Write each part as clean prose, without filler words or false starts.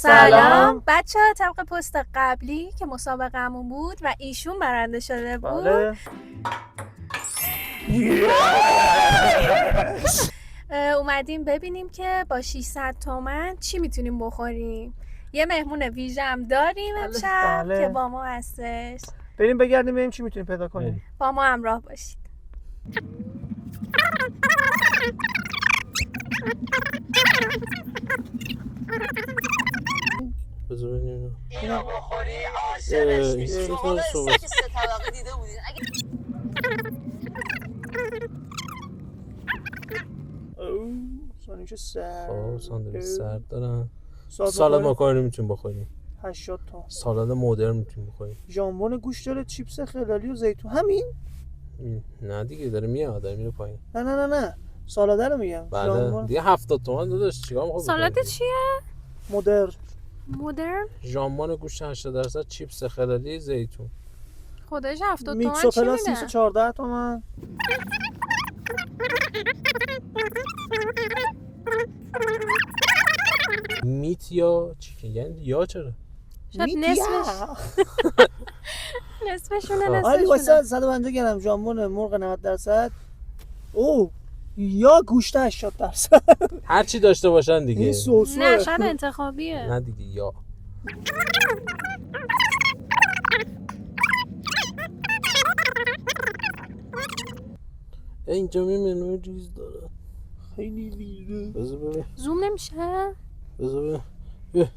سلام بچه ها، طبق پست قبلی که مسابقه‌مون بود و ایشون برنده شده بود بله. اومدیم ببینیم که با 600 تومن چی میتونیم بخوریم. یه مهمون ویژه هم داریم امشب بله. که با ما هستش. بریم بگردیم ببینیم چی میتونیم پیدا کنیم. با ما همراه باشید. بذار ببینیم اینو بخوری عاشقش میشی. شما استیک 3 طبقه دیده بودین؟ ساندویچ سرد. خب ساندویچ سرد دارن. سالاد سالاد ماکارونی میتونیم بخوریم. 80 تا. سالاد مدرن میتونیم بخوریم. ژامبون گوشت داره، چیپس خلالی و زیتون. همین؟ نه دیگه داره میاد، داره میره پایین. نه سالاده رو میگم. بله دیگه 70 تومن داداش چیکار می‌خوای؟ سالاد چیه؟ مدرن. ژامبون گوشت 80%، چیپس خلالی، زیتون. خودش 70 میکس تومن و چی پلاس میده؟ 314 تومن. میت یا چیکن یعنی یا چرا؟ شاید نصفشونه آره واسه نصفشونه. 150 گرم ژامبون مرغ 90%. او یا گوشت 80%. هر چی داشته باشن دیگه. این سوسو. نه شاید انتخابیه. نه دیگه یا اینجا می منوی ریز داره. خیلی لیره. بذار ببین. زوم نمیشه؟ بذار ببین.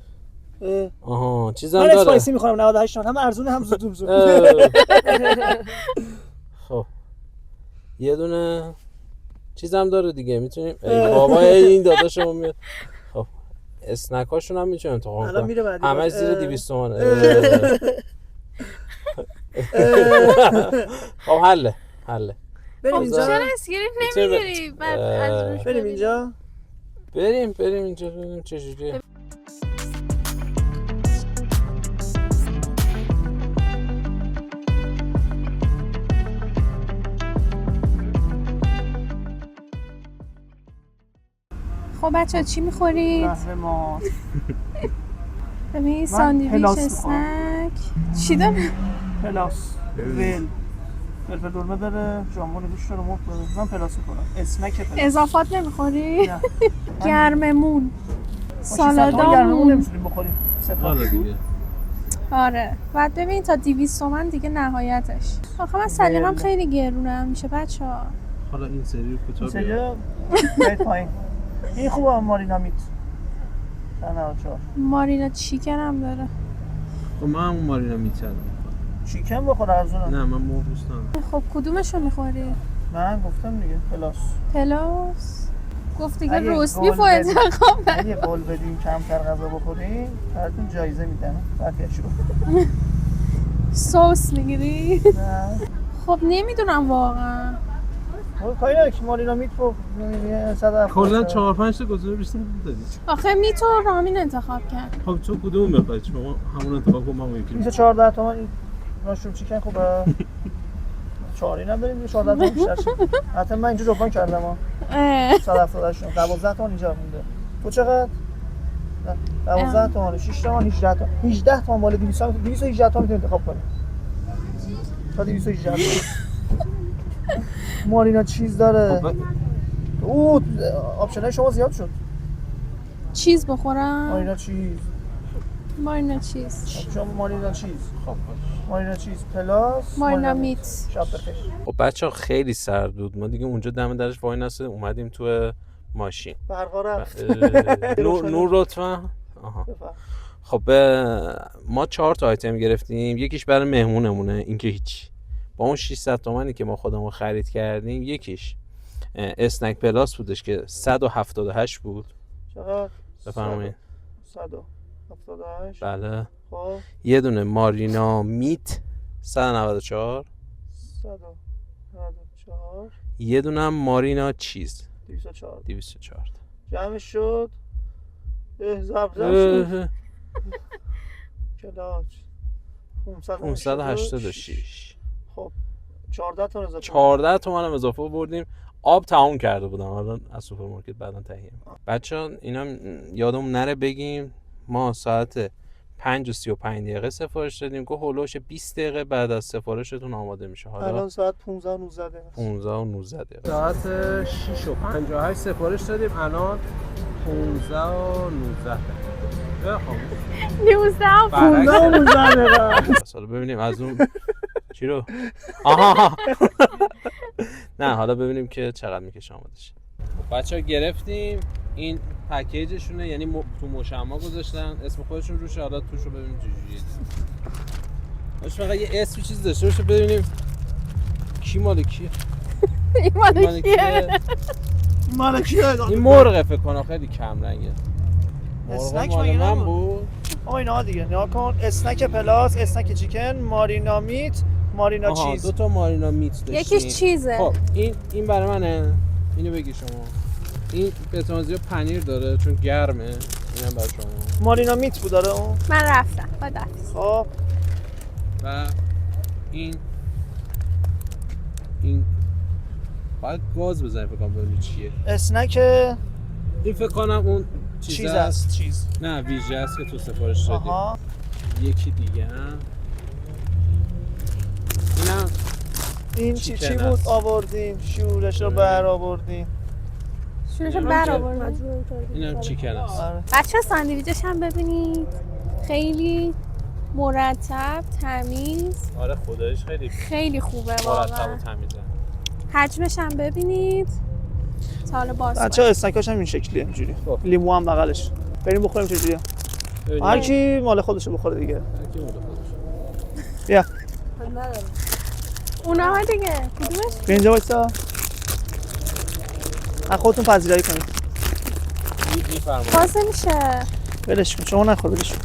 آها چیزم من داره. اسپایسی میخوام 98 تومن. هم ارزونه هم زود. خب یه دونه چیزم داره دیگه میتونیم. بابا این داداشمون میاد. خب اسنکاشون هم میتونیم انتخاب الان کنیم. میره بعدی. همه زیر 200 تومن. خب حله. بریم اینجا. چرا اسکریپ نمیگیری؟ بعد از روش بریم اینجا. بریم اینجا ببینیم چجوریه. خب بچه ها چی میخورید؟ قهرمان. ببین ساندویچ پلاس اسنک چی داره؟ پلاس ول فلفل دلمه داره، ژامبون گوشت رو مرغ داره. من پلاس می‌خورم. اسنک پلاس. اضافات نمیخوری؟ نه. گرممون گرممون سالادامون. نمیتونیم بخوریم. آره دیگه. آره بعد ببین تا 200 تومن دیگه نهایتش. آخه من سلیقم خیلی گرونه میشه بچه ها. حالا این سری رو کوتاه این بیار. سریع پایین. این خوبه مارینا میت. نه 4. مارینا چیکن هم داره. خب من همون مارینا میتونم. چیکن بخور ارزونه. نه من مرغ دوست ندارم. خب کدومشو میخوری؟ من گفتم دیگه پلاس. پلاس گفت دیگه اگه روسبیف گل و انتخاب نکن. اگه قول بدیم کمتر غذا بخوریم براتون جایزه میدن. بقیه‌شو. سس میگیری؟ نه. خب نمیدونم واقعا. کاری نداره که مارینا میت رو 170. کلا 4-5 تا گزینه بیشتر نداری. آخه میتو رامین انتخاب کرد. خب تو کدوم میخوای؟ شما همون انتخاب کن، من اون یکی. 214 تومن این مشروم چیکن خوبه. 4 نداریم 14 تومن بیشتر شه. حتی من اینجا جبران کردم ها. 178 تومن 12 تومن اینجا مونده. تو چقدر؟ 12 تومن 6 تومن 18 تومن 18 تومن مال 218 تومن میتونی انتخاب کنی. تا 218 تومن. مارینا چیز داره. او آپشنای شما زیاد شد. چیز بخورم؟ مارینا چیز. شما مارینا چیز. خب مارینا چیز پلاس. مارینا میت. شب بخیر. خب بچه‌ها خیلی سرد بود. ما دیگه اونجا دم درش وای نسته اومدیم تو ماشین. برقا رفت. نور لطفا. آها. خب ما 4 تا آیتم گرفتیم. یکیش برای مهمونمونه، این که هیچ. با اون 600 تومانی که ما خودمون خرید کردیم، یکیش اسنک پلاس بودش که 178 بود. چقدر؟ بفرمایید. 178. بله. خب یه دونه مارینا میت 194. 194. یه دونه هم مارینا چیز 204. 204. جمعش شد. ضرب شد. کلاچ 586. خب 14 تومن اضافه. 14 تومن هم اضافه بردیم. آب تموم کرده بودم، الان از سوپرمارکت بعداً تهیه. بچه‌ها اینا یادمون نره بگیم ما ساعت 5:35 سفارش دادیم، گفت هولوش 20 دقیقه بعد از سفارشتون آماده میشه. حالا الان ساعت 15 و 19 دقیقه. 15 و 19 دقیقه. ساعت 6:58 سفارش دادیم، الان 15 و 19 دقیقه. خب 19 و 19 دقیقه. حالا ببینیم از اون چی رو آها نه حالا ببینیم که چقدر میکشه آماده شه. بچه‌ها گرفتیم، این پکیجشونه، یعنی تو مشمع گذاشتن اسم خودشون روشه. حالا توش رو ببینیم چجوریه. باشه فقط یه اسم چیز داشته باشه ببینیم کی مال کیه. این مال کیه؟ مال کیه؟ این مرغه فکر کنم، خیلی کم رنگه. اسنک مال مگه من نبود؟ بود. آقا اینا دیگه نگاه کن، اسنک پلاس، اسنک چیکن، مارینا میت، مارینا آها چیز. دو تا مارینا میت داشتیم. یکیش چیزه. خب این برای منه. اینو بگی شما. این بتونزیا پنیر داره چون گرمه. اینم برای شما. مارینا میت بود داره اون. من رفتم خداحافظ. خب و این باید گاز بزنیم فکر کنم ببینید چیه. اسنک این فکر کنم اون چیز است. چیز. نه ویژه است که تو سفارش دادیم. آها. یکی دیگه هم این چی چیکن بود است. آوردیم؟ شورش رو بر آوردیم. شورش اینم بر که- آوردن. اینم چیکن است. آره. بچه ساندویچش هم ببینید، خیلی مرتب، تمیز، آره خدایش خیلی خیلی خوبه مرتب و واقعا. تمیزه. حجمش هم ببینید. سال باز بچه ها اسنکاش هم این شکلیه اینجوری. خب. لیمو هم بغلش. بریم بخوریم چجوریه. ببینیم. هر کی مال خودشو بخوره دیگه. هر کی مال خودش. بیا اونها دیگه کدومش؟ بیا اینجا وایسا. خودتون پذیرایی کنید. میفرمایید. باز نمیشه. ولش کن، شما نخور ولش کن.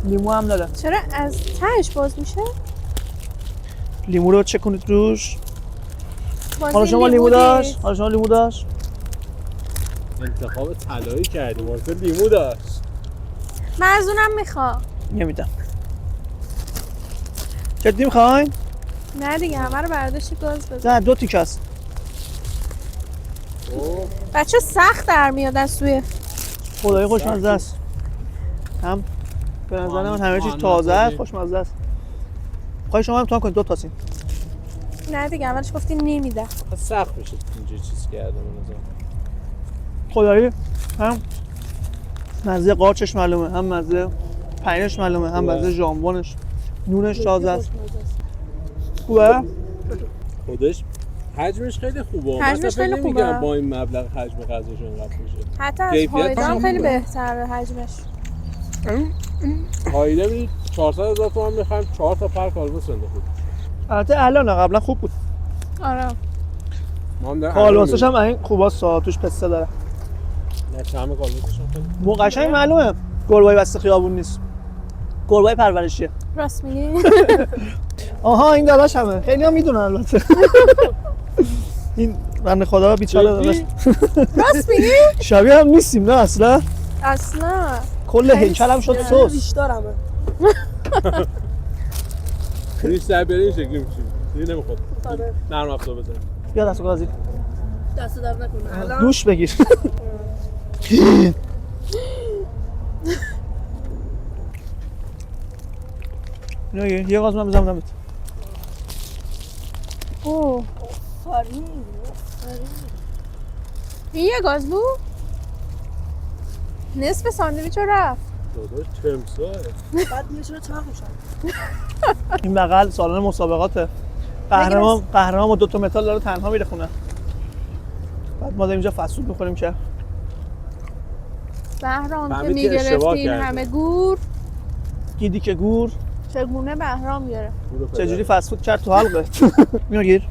لیمو هم داره. چرا از تهش باز میشه؟ لیمو رو چک کنید روش. باز حالا این شما لیمو لیمو داشت؟ دید. حالا شما لیمو داشت؟ انتخاب طلایی کردیم. واسه لیمو داشت. من از اونم میخوام. نمیدم. جدی میخواین؟ نه دیگه همه رو برداشت گاز بزن. نه 2 تیکه است. بچه سخت در میاد از سوی. خدای خوشمزه است. هم به نظر من همه چیز تازه است، خوشمزه است. خواهی شما هم امتحان کنید 2 تاسین. نه دیگه اولش گفتی نمیده. سخت میشه اینجوری چیز کرده به نظر. خدایی هم مزه قارچش معلومه، هم مزه پنیرش معلومه، هم مزه ژامبونش، نونش تازه است. خوبه؟ خودش حجمش خیلی خوبه. حجمش مثلا خیلی نمیگم خوبه. با این مبلغ حجم غذاش انقدر میشه. حتی از کیفیتش هایدا هم هم خیلی خوبه. بهتره حجمش. هایده میدید 400,000 تومان میخوایم 4 تا پر کالباس انداخت. البته الان قبلا خوب بود. آره. ما هم کالباسش هم این خوباست، توش پسته داره. نه چمه کالباسش هم خیلی. مو قشنگ معلومه گربه وسط خیابون نیست. گربه پرورشیه. راست میگی؟ آها این داداش همه. خیلی هم میدونن البته. این بنده خدا بیچاره داداش. راست میگی؟ شبیه هم نیستیم نه اصلا. اصلا کل هیکل هم شد سس. بیشترمه. این سبیری شکلی میشه. دیگه نمیخواد. آره. نرم افزار بزن. بیا دستو گازی. دست در نکنه. الان دوش بگیر. نه یه غاز من بزنم دمت. اوه فارین. این یه گاز بود؟ نصف ساندویچ رو رفت. داداش تمساه. بعد دیگه چرا چاق میشن؟ این بغل سالن مسابقاته. قهرمان با 2 تا متال داره تنها میره خونه. بعد ما اینجا فسود میخوریم که بهرام که فهمید که اشتباه میگرفتی این کرده. همه گور گیدی که گور چگونه بهرام گرفت؟ چجوری فسود کرد تو حلقه. اینو گیر،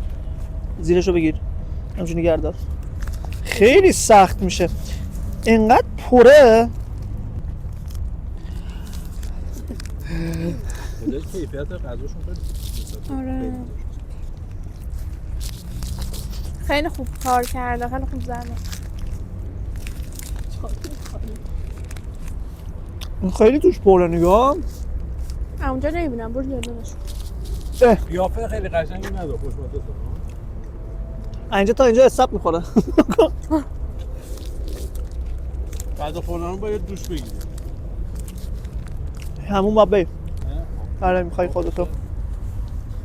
زیرشو بگیر، همچون نگردار. خیلی سخت میشه، انقدر پره. خودش کیفیت غذاشون خیلی آره خیلی خوب کار کرده، خیلی خوب زنه. خیلی توش پره نگاه. اونجا نمیبینم، برو جلوش. قیافه خیلی قشنگی نداره، خوشمزه اینجا تا اینجا حساب میخوره. بعد خوردن باید دوش بگیری. همون باید بریم. آره میخوای خودتو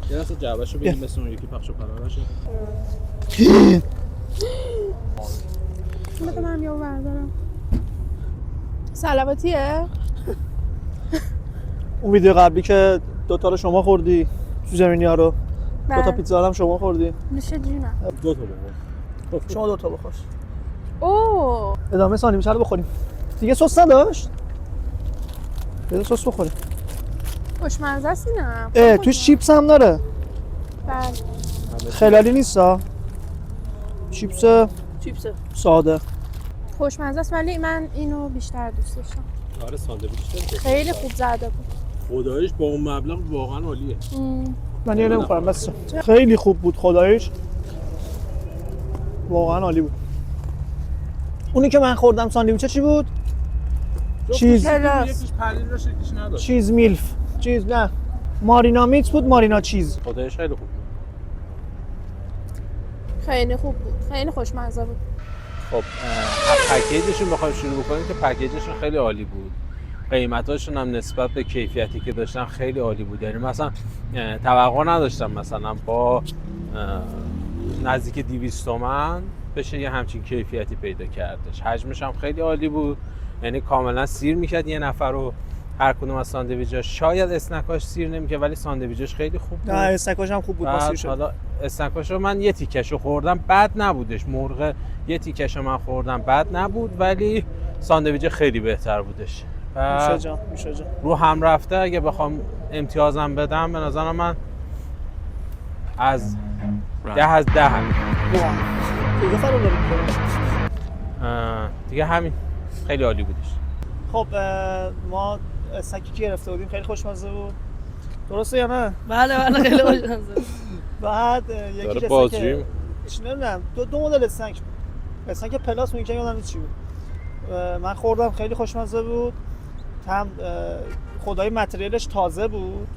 یه دست جعبهشو بگیم مثل اون یکی پخش و پرارشه. بده من یه بردارم. سلامتیه؟ اون ویدیو قبلی که دوتا رو شما خوردی تو زمینی ها رو، دوتا پیتزا هم شما خوردی. نوش جونم. دو تا بخور. شما دوتا بخور. اوه ادامه ساندویچ رو بخوریم. دیگه سس نداشت؟ بده سس بخوریم. خوشمزه است اینم. توش چیپس هم داره. بله. خلالی نیستا؟ چیپس ساده. خوشمزه است ولی من اینو بیشتر دوست داشتم. آره ساندویچ داره. خیلی خوب زده بود. خداییش با اون مبلغ واقعا عالیه. من یه نمیخورم بس. خیلی خوب بود خداییش. واقعا عالی بود. اونی که من خوردم ساندویچ چی بود؟ چیز یکیش پنیر داشت یکیش نداشت. چیز میلف. چیز نه. مارینا میکس بود، مارینا چیز. خداییش خیلی خوب بود. خیلی خوب بود. خیلی خوشمزه بود. خب پکیجشون بخوایم شروع بکنیم که پکیجشون خیلی عالی بود. قیمتاشون هم نسبت به کیفیتی که داشتن خیلی عالی بود. یعنی مثلا توقع نداشتم مثلا با نزدیک 200 تومن بشه یه همچین کیفیتی پیدا کردش. حجمش هم خیلی عالی بود. یعنی کاملا سیر میشد یه نفر رو هر کدوم از ساندویچاش. شاید اسنکاش سیر نمیکرد ولی ساندویچش خیلی خوب بود. نه اسنکاش هم خوب بود با سیر شد. حالا اسنکاشو من یه تیکشو خوردم بد نبودش. مرغ یه تیکشو من خوردم بد نبود ولی ساندویچ خیلی بهتر بودش. میشه جان. رو هم رفته اگه بخوام امتیازم بدم به نظر من از 10 از 10 همین. دیگه فرق داره. دیگه همین خیلی عالی بودش. خب ما اسنکی که گرفته بودیم خیلی خوشمزه بود. درسته یا نه؟ بله خیلی خوشمزه. بعد یکی که بازجویی نمیدونم دو مدل اسنک بود. اسنک پلاس اون که یادم چی بود. من خوردم خیلی خوشمزه بود. هم خدای متریالش تازه بود.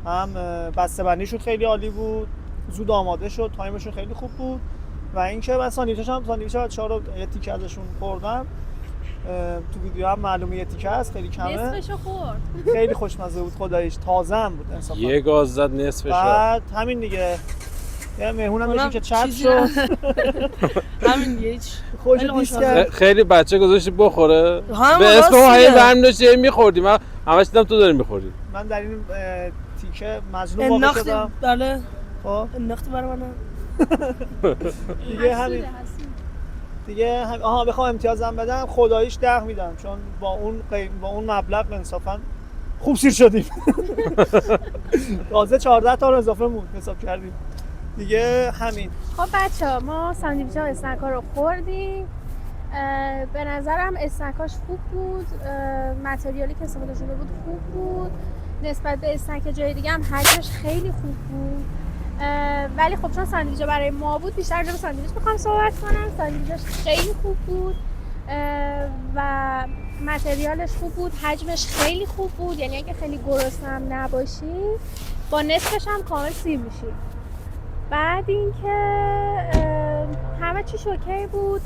هم بسته‌بندیشون خیلی عالی بود. زود آماده شد. تایمشون خیلی خوب بود. و اینکه من ساندویچ بچه‌ها رو یه تیکه ازشون خوردم. تو ویدیو هم معلومه یه تیکه هست خیلی کمه. نصفشو خورد. خیلی خوشمزه بود خداییش. تازه هم بود انصافا. یه گاز زد نصفش. بعد همین دیگه. یه مهمونم داشتیم که چت شد. همین هیچ. خیلی بچه گذاشتی بخوره. به به اسم ما هی برمی داشتی میخوردی. من همش دیدم تو داری میخوردی. من در این تیکه مظلوم واقع شدم. بله. خب انداختی برای من. دیگه بخوام امتیازم بدم خداییش 10 میدم چون با اون مبلغ انصافا خوب سیر شدیم. تازه 14 تا رو اضافه بود حساب کردیم. دیگه همین. خب بچه‌ها ما ساندویچ ها و اسنک ها رو خوردیم. به نظرم اسنکاش خوب بود. متریالی که استفاده شده بود خوب بود. نسبت به اسنک جای دیگه هم حجمش خیلی خوب بود. ولی خب چون ساندویچ برای ما بود بیشتر راجع به ساندویچ میخوام صحبت کنم. ساندویچش خیلی خوب بود و متریالش خوب بود. حجمش خیلی خوب بود. یعنی اگه خیلی گرسنه نباشی با نصفش هم کامل سیر میشی. بعد اینکه همه چیش اوکی بود.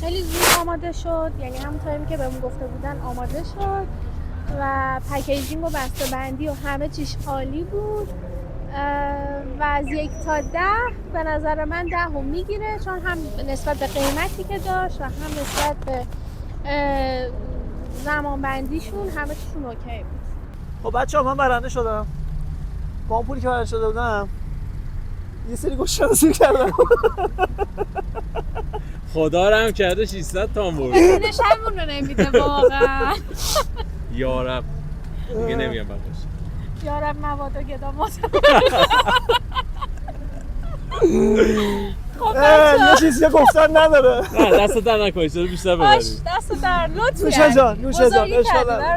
خیلی زود آماده شد. یعنی همون تایمی که بهمون گفته بودن آماده شد و پکیجینگ و بسته‌بندی و همه چیش عالی بود. و از 1 تا 10 به نظر من 10 رو میگیره چون هم نسبت به قیمتی که داشت و هم نسبت به زمان بندیشون همه چیشون اوکی بود. خب بچه‌ها من برنده شدم. با اون پولی که برنده شده بودم یه سری گوشت سیر کردم. خدا رحم کرده 600 تومن برد. نشمون رو نمیده واقعا. یارب دیگه نمیام بقیش. یارب مواد و گدامات. خب یه چیزی گفتن نداره. نه دست در نکنی چرا بیشتر ببری. دست در لطفی. نوشه جان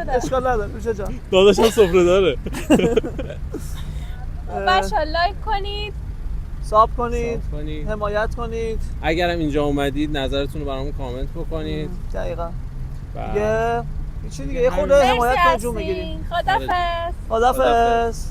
اشکال نداره نوشه جان. داداشم سفره داره. بچه‌ها لایک کنید، ساب کنید، حمایت کنید. اگرم اینجا اومدید نظرتون رو برامون کامنت بکنید. دقیقاً. دیگه چی دیگه یه خورده حمایت کنید جون بگیرید. خدافظ. خدافظ.